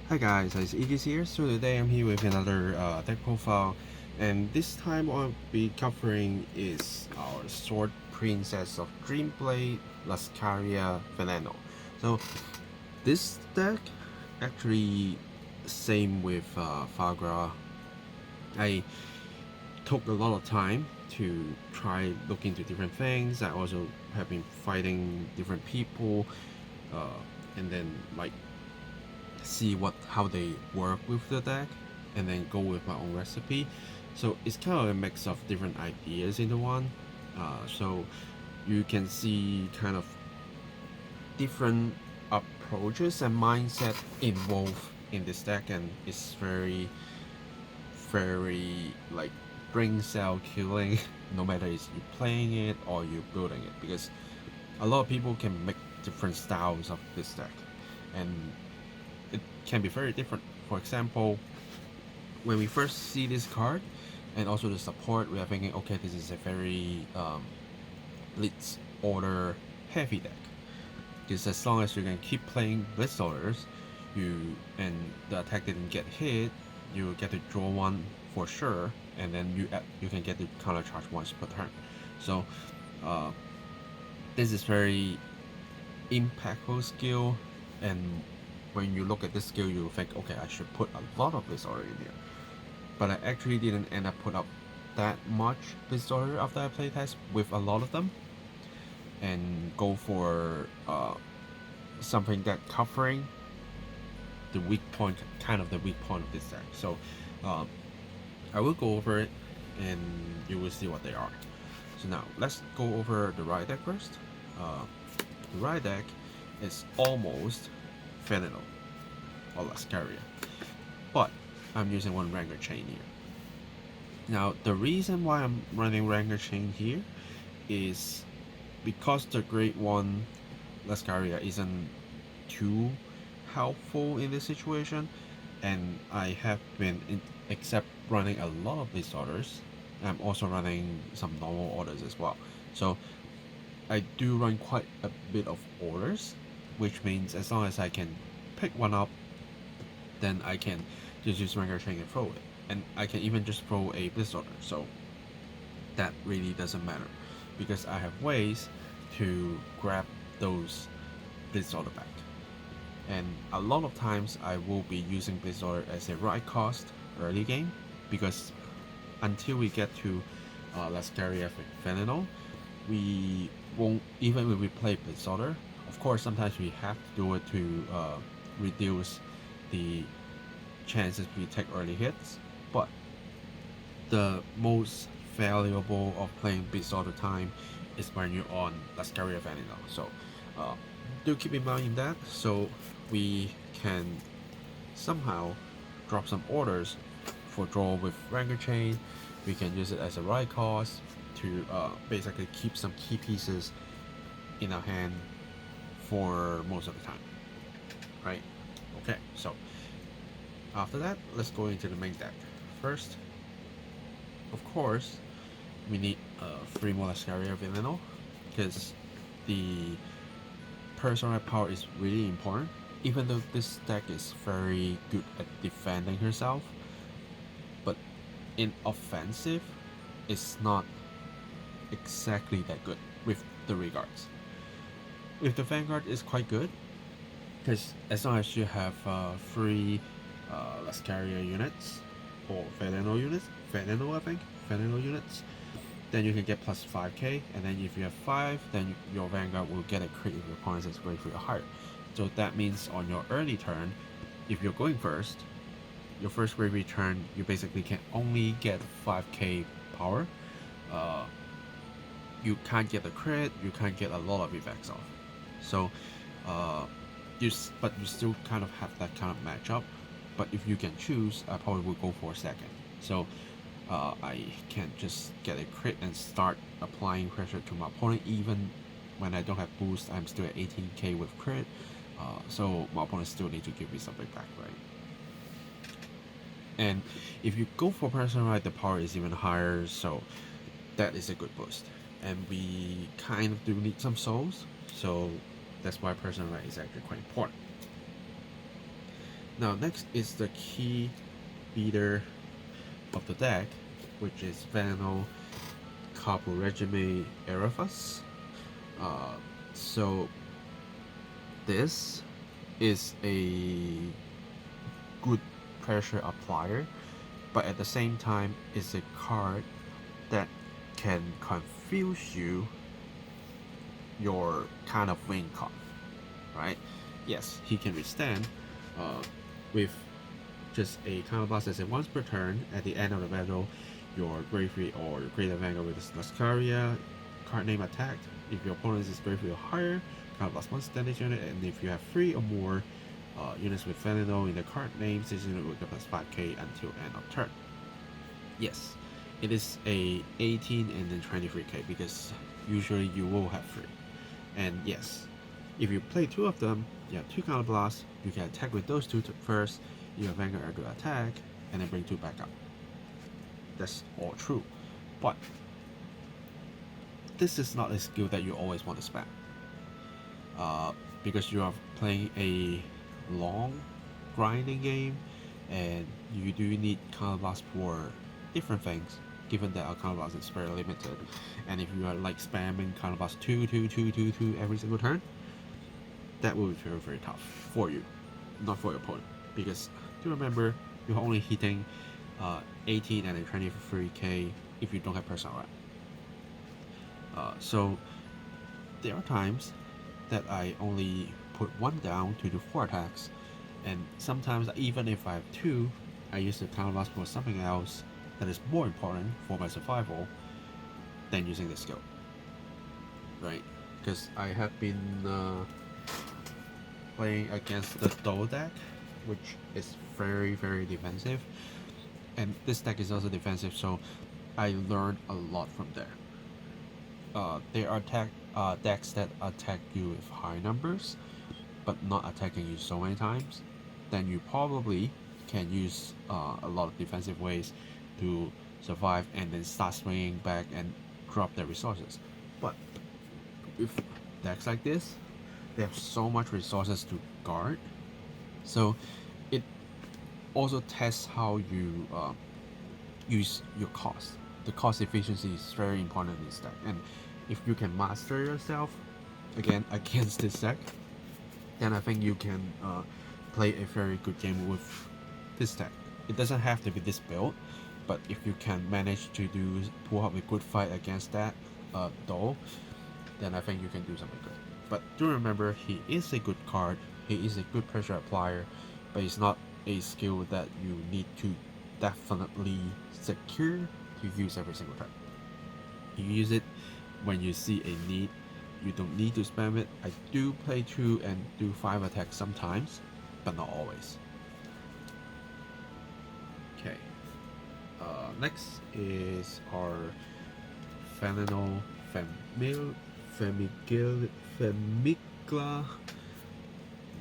Hi guys, it's Igis here. So today I'm here with another deck profile, and this time I'll be covering is our Sword Princess of Dreamblade, Lascaria Veleno. So this deck actually same with Fagra. I took a lot of time to try look into different things. I also have been fighting different people, and then like see how they work with the deck and then go with my own recipe. So it's kind of a mix of different ideas into one. So you can see kind of different approaches and mindset involved in this deck, and it's very like brain cell killing no matter it's you playing it or you building it, because a lot of people can make different styles of this deck, and it can be very different. For example, when we first see this card and also the support, we are thinking, okay, this is a very Blitz order heavy deck. Because as long as you can keep playing Blitz orders, and the attack didn't get hit, you get to draw one for sure, and then you can get the counter charge once per turn. So uh, this is very impactful skill, and when you look at this skill, you think, okay, I should put a lot of this order in here. But I actually didn't end up put up that much this order after I playtest with a lot of them, and go for something that covering the weak point, kind of the weak point of this deck. So I will go over it, and you will see what they are. So now let's go over the right deck first. The right deck is almost Veleno or Lascaria, but I'm using one Ranger Chain here. Now the reason why I'm running Ranger Chain here is because the Great One Lascaria isn't too helpful in this situation, and I have been except running a lot of these orders, I'm also running some normal orders as well. So I do run quite a bit of orders, which means as long as I can pick one up, then I can just use Ranger Chain and throw it. And I can even just throw a Blitz order, so that really doesn't matter, because I have ways to grab those Blitz order back. And a lot of times I will be using Blitz order as a right cost early game, because until we get to Lascaria Veleno, we won't, even when we play Blitz order, of course sometimes we have to do it to reduce the chances we take early hits, but the most valuable of playing Blitz all the time is when you're on Lascaria Vanilla. So do keep in mind that, so we can somehow drop some orders for draw with Ranger Chain. We can use it as a right cost to basically keep some key pieces in our hand for most of the time, right? Okay, so after that, let's go into the main deck. First, of course, we need 3 more Lascaria Veleno, because the personal power is really important. Even though this deck is very good at defending herself, but in offensive, it's not exactly that good with the regards. With the Vanguard, is quite good, because as long as you have 3 Lascaria units, or Veleno units, Veleno I think, Veleno units, then you can get plus 5k, and then if you have 5, then your Vanguard will get a crit if your opponent is grade 3 or higher. So that means on your early turn, if you're going first, your first grade 3 turn, you basically can only get 5k power. You can't get a crit, you can't get a lot of effects off. So but you still kind of have that kind of matchup. But if you can choose, I probably would go for a second. So I can just get a crit and start applying pressure to my opponent. Even when I don't have boost, I'm still at 18k with crit. So my opponent still need to give me something back, right? And if you go for personal right, the power is even higher, so that is a good boost. And we kind of do need some souls, so that's why personal right is actually quite important. Now next is the key beater of the deck, which is Veleno Capo Regime Erefus. So this is a good pressure applier, but at the same time it's a card that can confuse your kind of win card, right? Yes, he can withstand with just a counterblast as a once per turn. At the end of the battle, your Gravely or your Greater Vanguard with Lascaria card name attacked. If your opponent is Gravely or higher, counterblast one standard unit, and if you have 3 or more units with Veleno in the card name, this unit will get plus 5k until end of turn. Yes, it is a 18 and then 23k because usually you will have 3. And yes, if you play 2 of them, you have 2 counterblasts, you can attack with those 2 first, you have Vanguard to attack, and then bring 2 back up. That's all true. But this is not a skill that you always want to spam. Because you are playing a long grinding game, and you do need counterblast for different things, given that our counterblast is very limited. And if you are like spamming counterblast 2 every single turn, that will be very, very tough for you, not for your opponent. Because do remember, you're only hitting 18 and 23k if you don't have personal right. So there are times that I only put 1 down to do 4 attacks, and sometimes even if I have 2, I use the counterblast for something else that is more important for my survival than using the skill, right? Because I have been playing against the Dole deck, which is very, very defensive, and this deck is also defensive, so I learned a lot from there. There are decks that attack you with high numbers, but not attacking you so many times. Then you probably can use a lot of defensive ways to survive and then start swinging back and drop their resources. But with decks like this, they have so much resources to guard, so it also tests how you use your cost. The cost efficiency is very important in this deck, and if you can master yourself again against this deck, then I think you can play a very good game with this deck. It doesn't have to be this build, but if you can manage to pull up a good fight against that Dole, then I think you can do something good. But do remember, he is a good card, he is a good pressure applier, but it's not a skill that you need to definitely secure to use every single time. You use it when you see a need. You don't need to spam it. I do play 2 and do 5 attacks sometimes, but not always. Okay. Next is our Veleno Famigla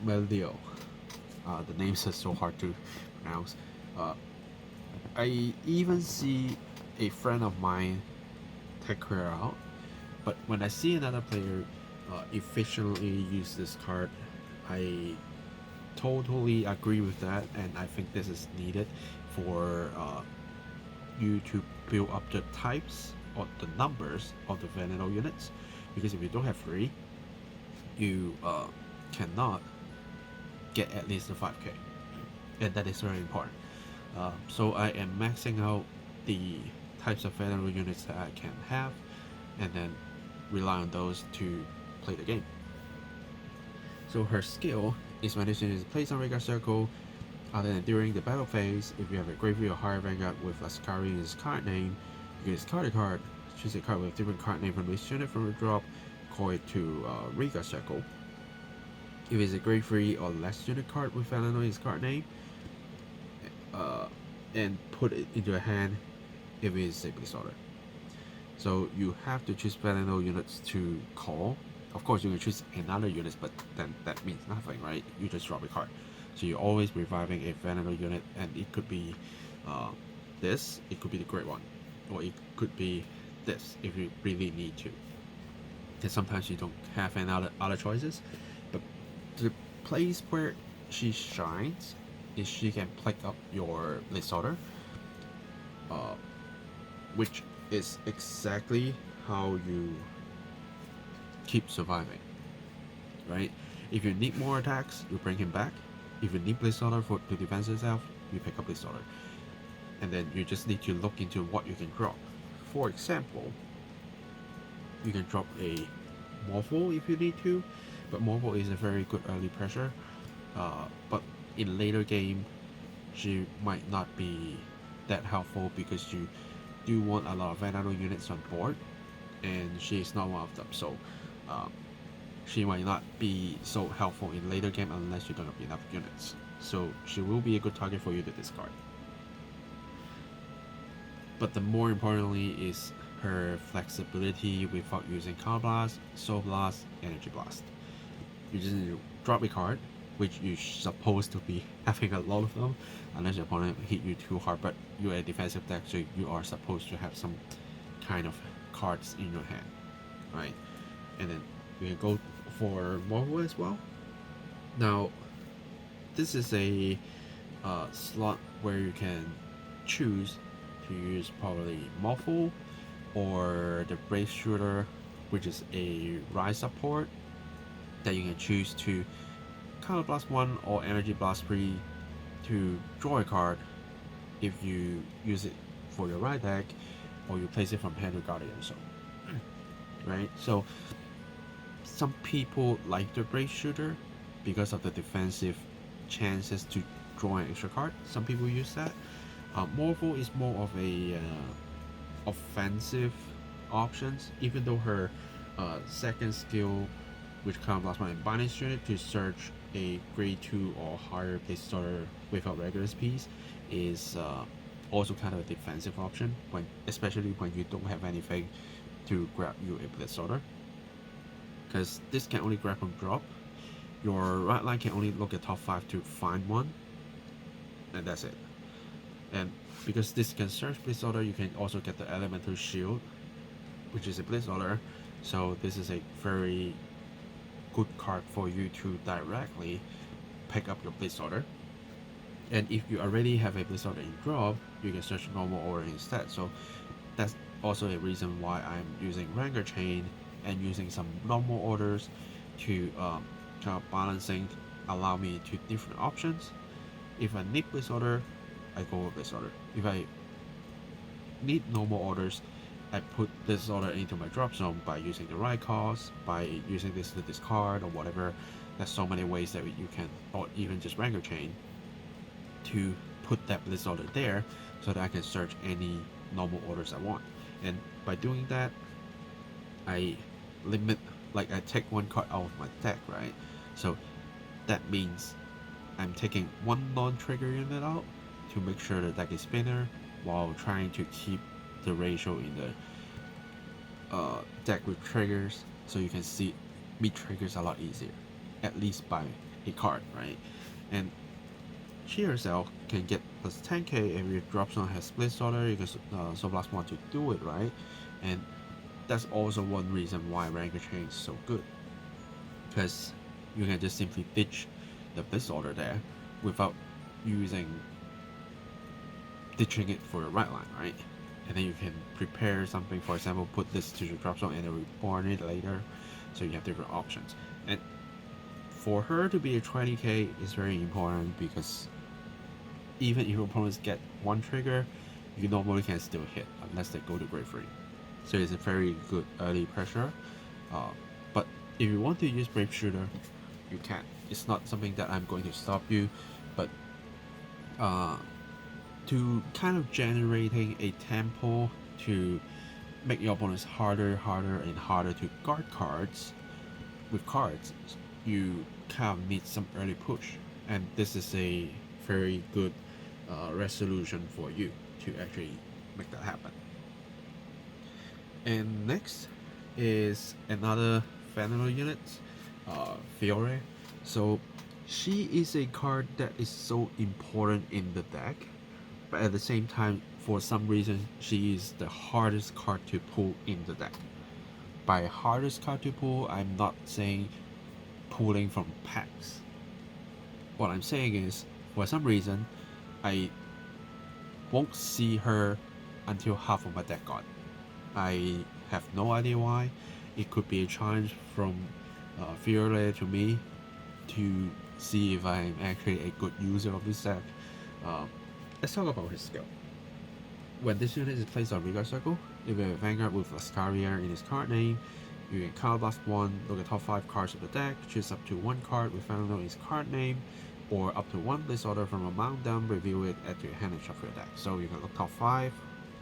Melio. The names are so hard to pronounce. I even see a friend of mine take her out, but when I see another player efficiently use this card, I totally agree with that, and I think this is needed for you to build up the types or the numbers of the Veleno units, because if you don't have 3, you cannot get at least the 5k, and that is very important. So I am maxing out the types of Veleno units that I can have, and then rely on those to play the game. So her skill is when she plays on Vanguard Circle, other than during the battle phase. If you have a Gravely or higher Vanguard with Lascaria in his card name, you can discard a card, choose a card with a different card name from this unit from a drop, call it to Vanguard Circle. If it's a Gravely or less unit card with Veleno in his card name, and put it into a hand if it is a disorder. So you have to choose Veleno units to call. Of course, you can choose another unit, but then that means nothing, right? You just drop a card. So you're always reviving a Veleno unit, and it could be this, it could be the great one, or it could be this if you really need to. And sometimes you don't have any other choices, but the place where she shines is she can pick up your Blitz order, which is exactly how you keep surviving, right? If you need more attacks, you bring him back. If you need Blitz order to defend yourself, you pick up Blitz order. And then you just need to look into what you can drop. For example, you can drop a Morphle if you need to, but Morphle is a very good early pressure. But in later game, she might not be that helpful because you do want a lot of Vanguard units on board, and she is not one of them. So she might not be so helpful in later game unless you don't have enough units. So she will be a good target for you to discard. But the more importantly is her flexibility without using Counter Blast, Soul Blast, Energy Blast. You just need to drop a card, which you're supposed to be having a lot of them, unless your opponent hit you too hard, but you're a defensive deck, so you are supposed to have some kind of cards in your hand, right? And then you can go for Morphle as well. Now, this is a slot where you can choose to use probably Morphle or the Brave Shooter, which is a Rise support that you can choose to Counter Blast 1 or Energy Blast 3 to draw a card if you use it for your right deck or you place it from hand to Guardian, so right? So some people like the Brave Shooter because of the defensive chances to draw an extra card. Some people use that. Morphle is more of a offensive options, even though her second skill, which Counter Blast 1 and Binding Unit to search a grade 2 or higher Blitz starter without regular piece, is also kind of a defensive option, especially when you don't have anything to grab you a Blitz starter. Because this can only grab and drop. Your right line can only look at top 5 to find one, and that's it. And because this can search Blitz order, you can also get the Elemental Shield, which is a Blitz order. So this is a very good card for you to directly pick up your Blitz order. And if you already have a Blitz order in drop, you can search normal order instead. So that's also a reason why I'm using Vanguard Chain and using some normal orders to kind of balancing, allow me to different options. If I need Blitz order, I go with Blitz order. If I need normal orders, I put this order into my drop zone by using the right cost, by using this to discard or whatever. There's so many ways that you can, or even just Vanguard Chain, to put that Blitz order there so that I can search any normal orders I want. And by doing that, I limit, like I take one card out of my deck, right? So that means I'm taking one non-trigger unit out to make sure the deck is spinner while trying to keep the ratio in the deck with triggers, so you can see meet triggers a lot easier, at least by a card, right? And she herself can get plus 10k if your drop zone has Blitz order. You can Soul Blast 1 to do it, right? And that's also one reason why Vanguard Chain is so good, because you can just simply ditch the Blitz order there without ditching it for your right line, right? And then you can prepare something, for example, put this to your drop zone and then reborn it later, so you have different options. And for her to be a 20k is very important, because even if your opponents get one trigger, you normally can still hit unless they go to grade 3. So it's a very good early pressure. But if you want to use Brave Shooter, you can. It's not something that I'm going to stop you, but to kind of generating a tempo to make your opponents harder and harder to guard cards with cards, you kind of need some early push, and this is a very good resolution for you to actually make that happen. And next is another Vanguard unit, Fiore. So she is a card that is so important in the deck, but at the same time, for some reason, she is the hardest card to pull in the deck. By hardest card to pull, I'm not saying pulling from packs. What I'm saying is, For some reason, I won't see her until half of my deck gone. I have no idea why. It could be a challenge from Fiore to me to see if I'm actually a good user of this deck. Let's talk about his skill. When this unit is placed on Vanguard Circle, if you have a Vanguard with Lascaria in his card name, you can counterblast 1, look at top 5 cards of the deck, choose up to 1 card with Vanguard in his card name, or up to 1 disorder from a mount down, review it, add to your hand and shuffle your deck. So you can look top 5,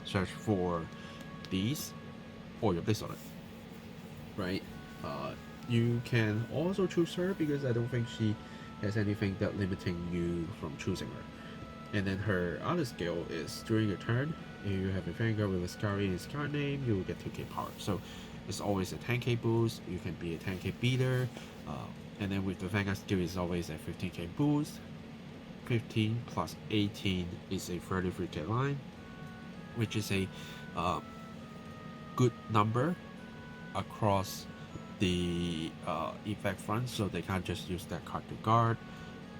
search for these, or your disorder. Right? You can also choose her because I don't think she has anything that limiting you from choosing her. And then her other skill is during your turn, if you have a Vanguard with Lascaria in his card name, you will get 2k power. So it's always a 10k boost, you can be a 10k beater, and then with the Vanguard skill is always a 15k boost. 15 plus 18 is a 33k line, which is a good number across the effect front, so they can't just use that card to guard,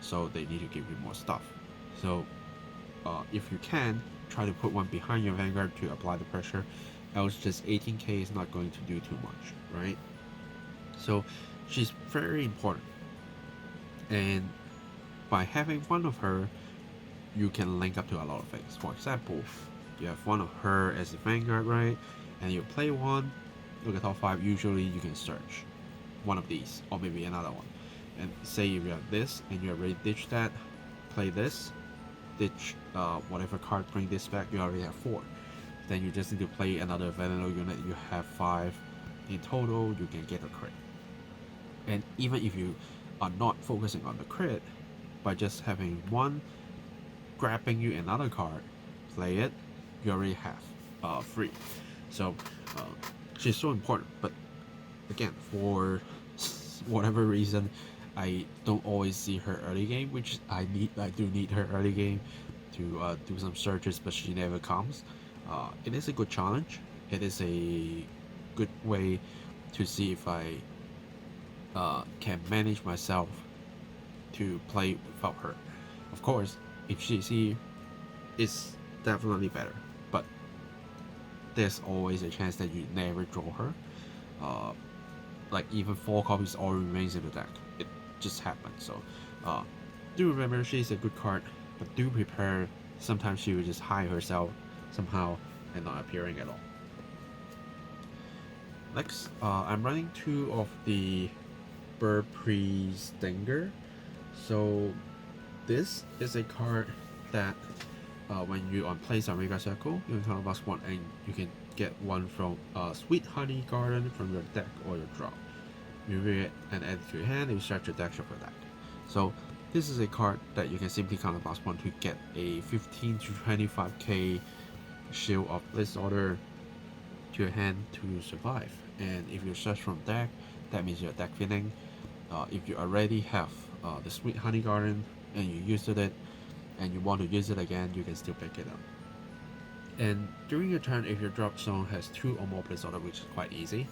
so they need to give you more stuff. So if you can, try to put one behind your Vanguard to apply the pressure, else just 18k is not going to do too much, right? So she's very important, and by having one of her, you can link up to a lot of things. For example, you have one of her as a Vanguard, right? And you play one, look at top 5, usually you can search one of these, or maybe another one. And say if you have this, and you already ditched that, play this, ditch whatever card bring this back, you already have 4. Then you just need to play another Veleno unit, you have 5 in total, you can get a crit. And even if you are not focusing on the crit, by just having one grabbing you another card, play it, you already have 3. So she's so important, but again, for whatever reason, I don't always see her early game, which I do need her early game to do some searches, but she never comes. It is a good challenge. It is a good way to see if I can manage myself to play without her. Of course, if she's here, it's definitely better, but there's always a chance that you never draw her. Like even 4 copies all remains in the deck. It just happens. So do remember she's a good card, but do prepare. Sometimes she will just hide herself somehow and not appearing at all. Next, I'm running 2 of the Burpre Stinger. So this is a card that when you on place on Vanguard Circle, you can counterblast 1 and you can get 1 from Sweet Honey Garden from your deck or your draw. You read it and add it to your hand, and you start your deck shuffle deck. So this is a card that you can simply counterblast 1 to get a 15 to 25k shield of Blitz order to your hand to survive. And if you search from deck, that means your deck filling. If you already have the Sweet Honey Garden and you used it and you want to use it again, you can still pick it up. And during your turn, if your drop zone has 2 or more Blitz order, which is quite easy,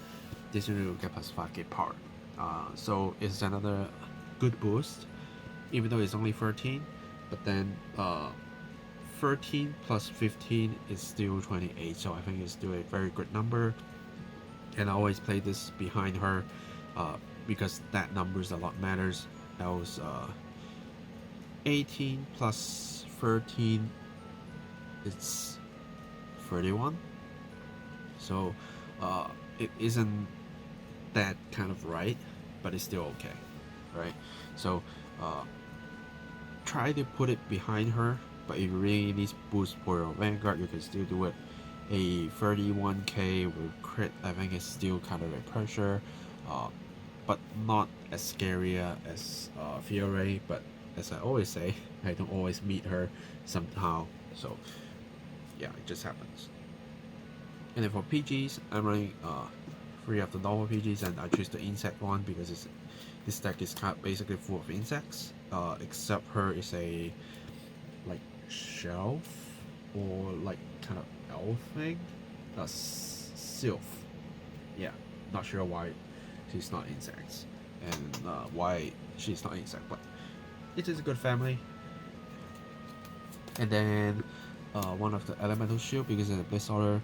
this unit will get plus 5k power. So it's another good boost, even though it's only 13, but then 13 plus 15 is still 28, so I think it's still a very good number. And I always play this behind her because that numbers a lot matters. That was 18 plus 13, it's 31. So it isn't that kind of right, but it's still okay, right? So try to put it behind her, but if you really need boost for your Vanguard, you can still do it. A 31k with crit, I think it's still kind of a pressure, but not as scary as Fiore. But as I always say, I don't always meet her somehow, so yeah, it just happens. And then for PGs, I'm running 3 of the normal PGs, and I choose the insect one because this deck is kind of basically full of insects, except her is a like shelf or like kind of elf thing, sylph. Yeah, not sure why she's not insects and why she's not insect, but it is a good family. And then one of the elemental shield, because it's a Blitz order.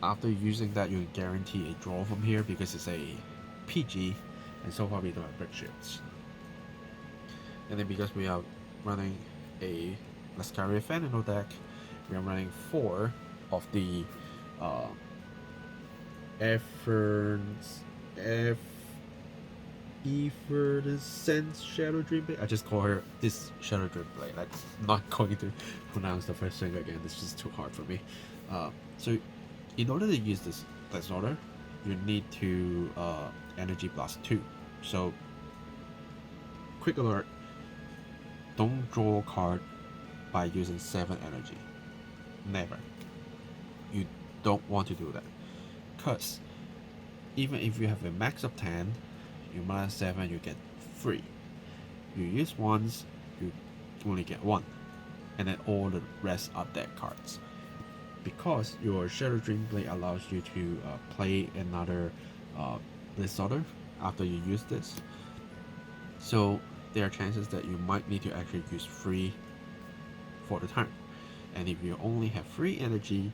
After using that, you guarantee a draw from here because it's a PG, and so far we don't have brick shields. And then because we are running a Lascaria Veleno deck, we are running 4 of the Effervescent Shadow Dream Blade. I just call her this Shadow Dream Blade. I'm not going to pronounce the first thing again. It's just too hard for me. So in order to use this order, you need to Energy Blast 2. So quick alert, don't draw a card by using 7 energy. Never. You don't want to do that. Because even if you have a max of 10, you minus 7, you get 3. You use once, you only get 1. And then all the rest are dead cards. Because your Shadow Dream Blade allows you to play another Blitz order after you use this. So there are chances that you might need to actually use 3 for the turn. And if you only have 3 energy,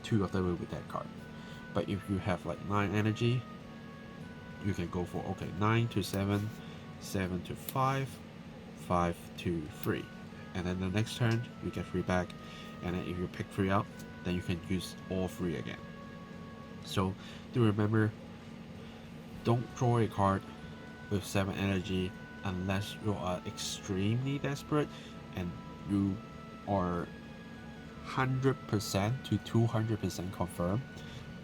2 of them will be dead card. But if you have like 9 energy, you can go for 9 to 7, 7 to 5, 5 to 3. And then the next turn you get 3 back, and then if you pick 3 up, then you can use all 3 again. So do remember, don't draw a card with 7 energy unless you are extremely desperate and you are 100% to 200% confirmed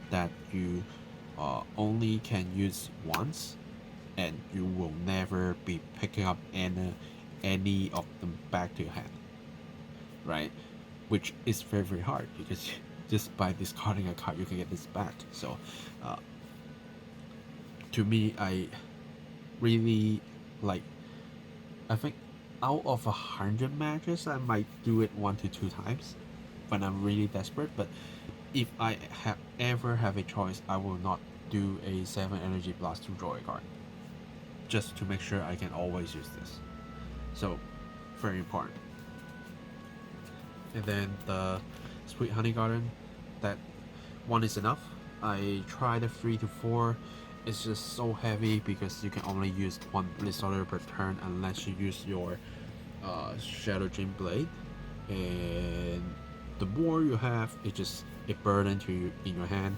that you only can use once and you will never be picking up any of them back to your hand, right? Which is very, very hard because just by discarding a card you can get this back. So to me, I really like, I think out of 100 matches I might do it 1 to 2 times when I'm really desperate. But if I ever have a choice, I will not do a 7 energy blast to draw a card, just to make sure I can always use this. So very important. And then the Sweet Honey Garden, that one is enough. I tried the 3 to 4. It's just so heavy because you can only use 1 Blitz order per turn unless you use your Shadow Dream Blade, and the more you have, it's just a burden to you in your hand,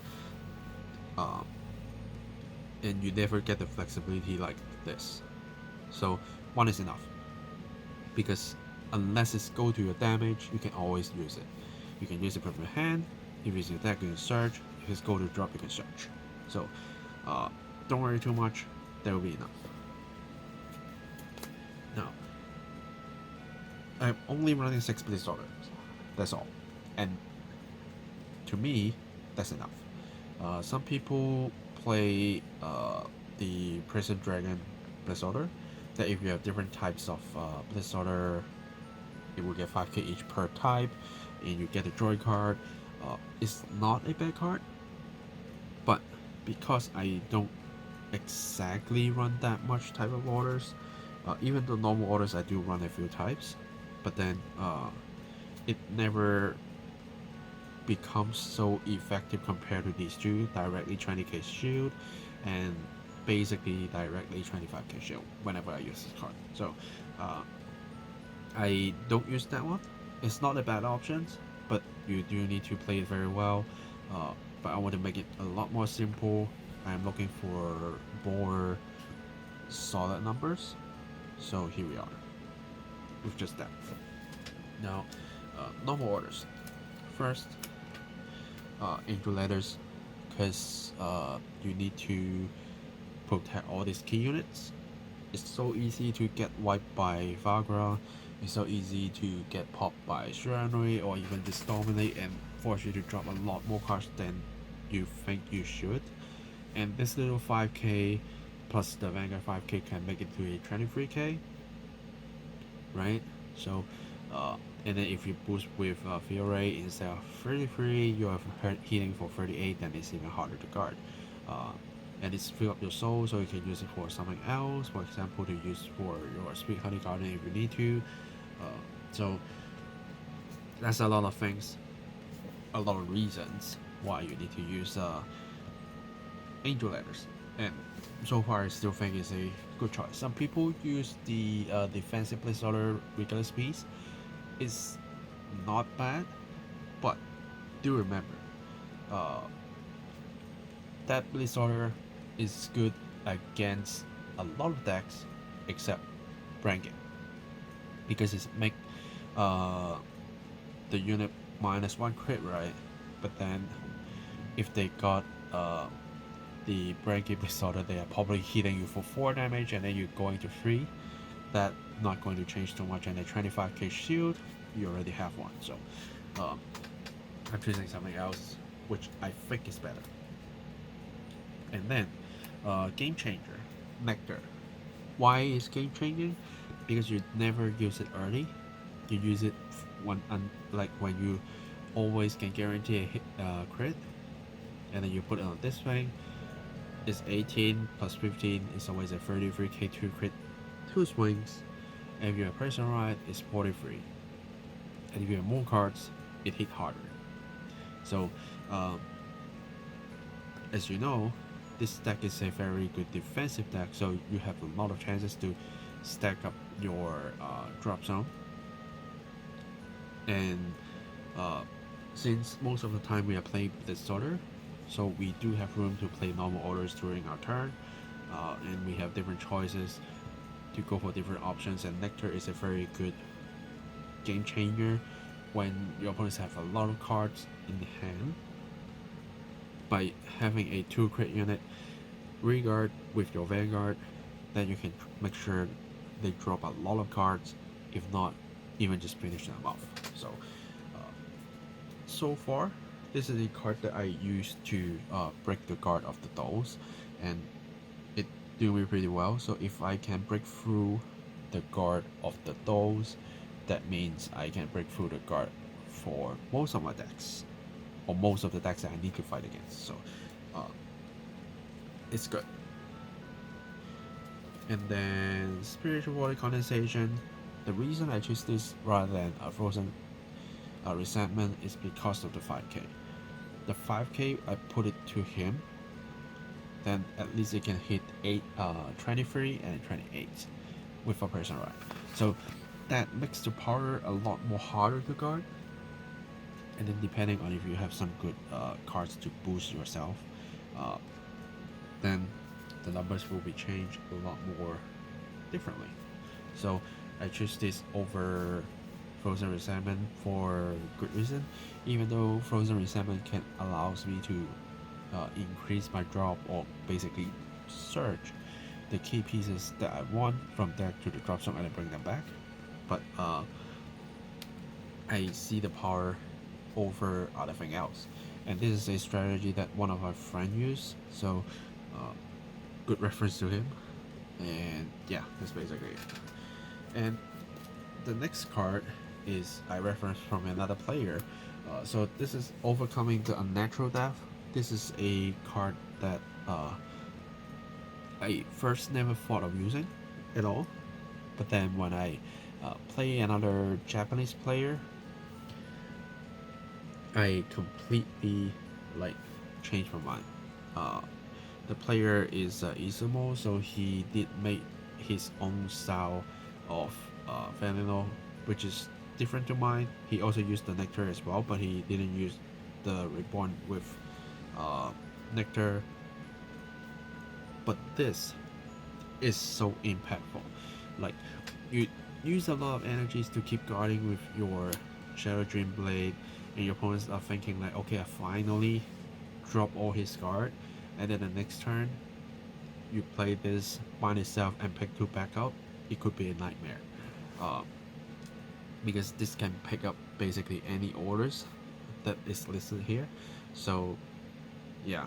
and you never get the flexibility like this. So 1 is enough, because unless it's go to your damage, you can always use it. You can use it from your hand. If it's your deck, you can search. If it's go to drop, you can search. So don't worry too much, there will be enough. Now, I'm only running 6 Blitz orders, that's all, and to me, that's enough. Some people play the Prison Dragon Blitz order, that if you have different types of Blitz order, it will get 5k each per type, and you get a joy card. It's not a bad card, but because I don't exactly run that much type of orders, even the normal orders I do run a few types, but then it never becomes so effective compared to these two, directly 20k shield and basically directly 25k shield whenever I use this card. So I don't use that one. It's not a bad option, but you do need to play it very well. But I want to make it a lot more simple. I'm looking for more solid numbers, so here we are with just that. Now, normal orders. First, Angel Letters, because you need to protect all these key units. It's so easy to get wiped by Vanguard. It's so easy to get popped by Serenity or even just dominate and force you to drop a lot more cards than you think you should. And this little 5k plus the Vanguard 5k can make it to a 23k, right? So and then if you boost with Fury instead of 33, you have healing for 38, then it's even harder to guard. And it's fill up your soul, so you can use it for something else, for example to use for your Sweet Honey Garden if you need to. So That's a lot of things, a lot of reasons why you need to use angel letters, and so far I still think it's a good choice. Some people use the defensive placeholder regular speeds. It's not bad, but do remember that placeholder is good against a lot of decks except Brangit, because it's make the unit -1 crit, right? But then if they got the Brangit placeholder, they are probably hitting you for 4 damage and then you're going to 3. That not going to change too much, and a 25k shield, you already have one. So I'm choosing something else which I think is better. And then game changer, Nectar. Why is game changing? Because you never use it early. You use it when you always can guarantee a hit, crit, and then you put it on this thing. It's 18 plus 15 is always a 33k 2 crit, 2 swings, and if you have person right, it's 43. And if you have more cards, it hit harder. So as you know, this deck is a very good defensive deck, so you have a lot of chances to stack up your drop zone. And since most of the time we are playing this order, so we do have room to play normal orders during our turn, and we have different choices to go for different options, and Nectar is a very good game changer when your opponents have a lot of cards in hand. By having a 2 crit unit regard with your Vanguard, then you can make sure they drop a lot of cards, if not even just finish them off. So far, this is a card that I used to break the guard of the dolls, and it doing me pretty well. So if I can break through the guard of the dolls, that means I can break through the guard for most of my decks, or most of the decks that I need to fight against. So it's good. And then Spiritual Water Condensation. The reason I choose this rather than a Frozen Resentment is because of the 5k. The 5k, I put it to him, then at least it can hit 23 and 28 with a person right. So that makes the power a lot more harder to guard. And then depending on if you have some good cards to boost yourself, then the numbers will be changed a lot more differently. So I choose this over Frozen Resentment for good reason. Even though Frozen Resentment can allows me to increase my drop, or basically search the key pieces that I want from deck to the drop zone and then bring them back, but I see the power over other thing else, and this is a strategy that one of my friends used, so good reference to him. And yeah, that's basically it. And the next card is I referenced from another player. So this is Overcoming the Unnatural Death. This is a card that I first never thought of using at all, but then when I play another Japanese player, I completely changed my mind. The player is Izumo, so he did make his own style of Veleno, which is different to mine. He also used the Nectar as well, but he didn't use the Reborn with Nectar. But this is so impactful. Like, you use a lot of energies to keep guarding with your Shadow Dream Blade, and your opponents are thinking like, okay, I finally drop all his guard, and then the next turn you play this bind itself and pick 2 back up. It could be a nightmare, because this can pick up basically any orders that is listed here. So yeah,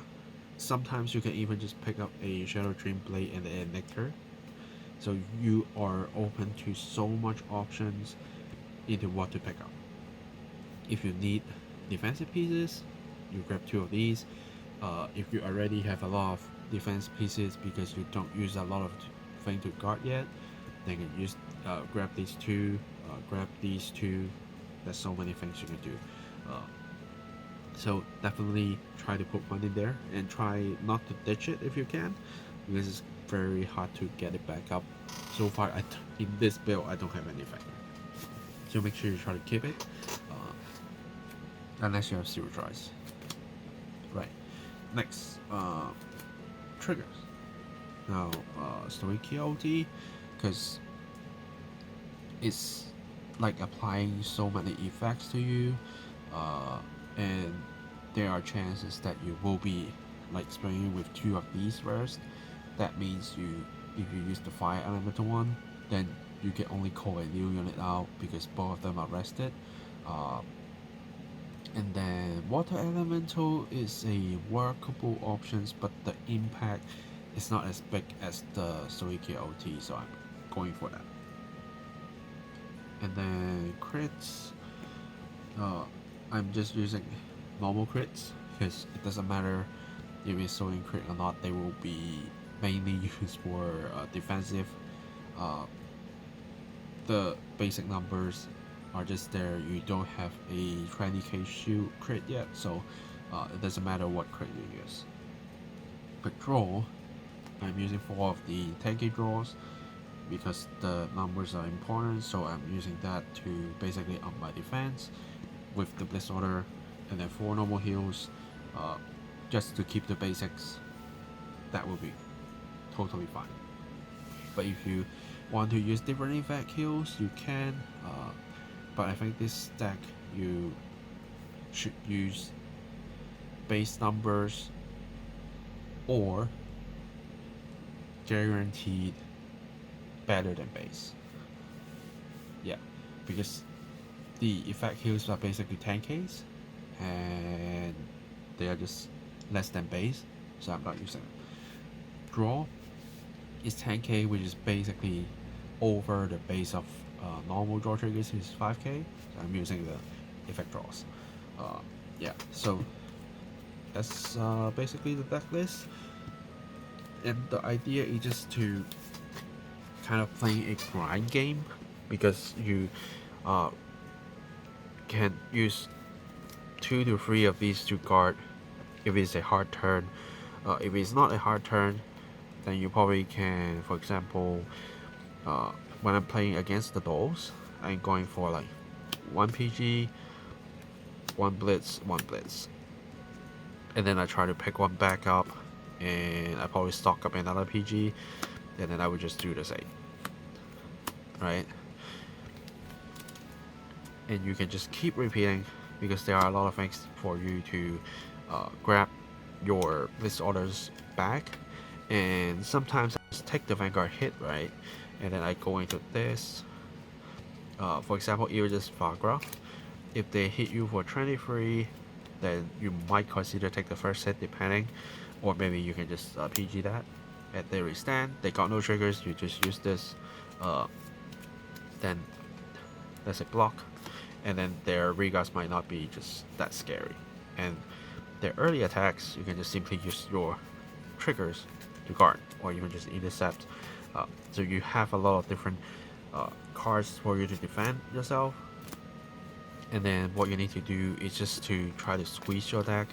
sometimes you can even just pick up a Shadow Dream Blade and a Nectar, so you are open to so much options into what to pick up. If you need defensive pieces, you grab 2 of these. If you already have a lot of defense pieces because you don't use a lot of thing to guard yet, then you can use grab these 2, grab these 2, there's so many things you can do. So definitely try to put money there and try not to ditch it if you can, because it's very hard to get it back up. So far, in this build, I don't have anything. So make sure you try to keep it, unless you have 0 tries. Right. Next, triggers. Now, story key OT, because it's like applying so many effects to you, and there are chances that you will be like spraying with 2 of these first. That means if you use the fire elemental one, then you can only call a new unit out because both of them are rested. And then water elemental is a workable option, but the impact is not as big as the story key OT, so I'm going for that. And then crits, I'm just using normal crits because it doesn't matter if it's sewing crit or not, they will be mainly used for defensive. The basic numbers are just there. You don't have a 20k shield crit yet, so it doesn't matter what crit you use. But draw, I'm using 4 of the 10k draws because the numbers are important, so I'm using that to basically up my defense with the Blitz order, and then 4 normal heals, just to keep the basics. That will be totally fine. But if you want to use different effect heals, you can, but I think this deck you should use base numbers or guaranteed better than base. Yeah, because the effect heals are basically 10Ks and they are just less than base, so I'm not using it. Draw is 10k, which is basically over the base of normal draw triggers, is 5k, so I'm using the effect draws. Yeah, so that's basically the deck list, and the idea is just to kind of play a grind game, because you can use 2 to 3 of these to guard if it's a hard turn. If it's not a hard turn, then you probably can, for example, when I'm playing against the dolls, I'm going for like 1 PG, 1 Blitz, 1 Blitz. And then I try to pick one back up, and I probably stock up another PG, and then I would just do the same. Right? And you can just keep repeating, because there are a lot of things for you to grab your Blitz orders back. And sometimes I just take the Vanguard hit, right? And then I go into this. For example, even just Vanguard. If they hit you for 23, then you might consider take the first hit depending. Or maybe you can just PG that. At their stand, they got no triggers, you just use this. Then that's a block. And then their regas might not be just that scary. And their early attacks, you can just simply use your triggers to guard, or even just intercept. So you have a lot of different cards for you to defend yourself. And then what you need to do is just to try to squeeze your deck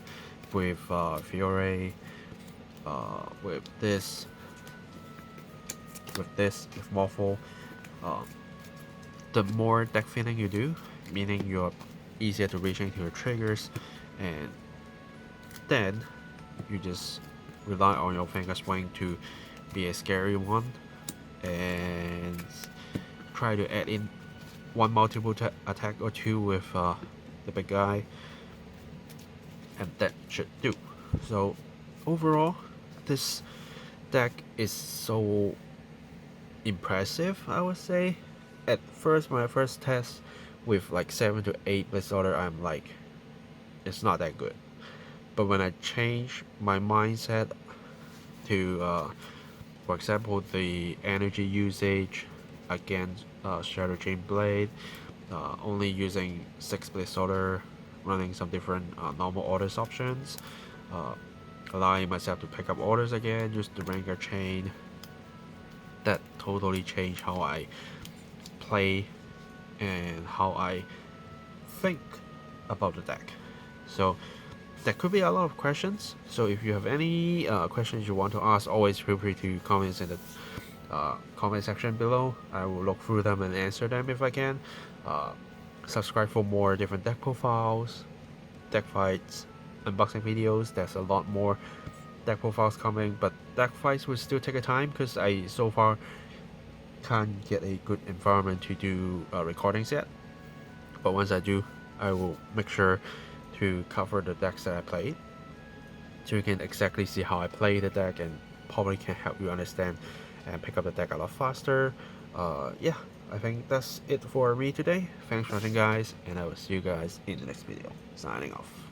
with Fiore, with this, with Morphle. The more deck filling you do, meaning you're easier to reach into your triggers, and then you just rely on your finger swing to be a scary one, and try to add in one multiple attack or 2 with the big guy, and that should do. So overall, this deck is so impressive, I would say. At first, my first test with like 7 to 8 Blitz order, I'm like, it's not that good. But when I change my mindset to, for example, the energy usage against Shadow Chain Blade, only using 6 Blitz order, running some different normal orders options, allowing myself to pick up orders again, use the Vanguard chain, that totally changed how I play and how I think about the deck. So there could be a lot of questions. So if you have any questions you want to ask, always feel free to comment in the comment section below. I will look through them and answer them if I can. Subscribe for more different deck profiles, deck fights, unboxing videos. There's a lot more deck profiles coming, but deck fights will still take a time because I so far can't get a good environment to do recordings yet. But once I do, I will make sure to cover the decks that I played, so you can exactly see how I play the deck and probably can help you understand and pick up the deck a lot faster. Yeah, I think that's it for me today. Thanks for watching, guys, and I will see you guys in the next video. Signing off.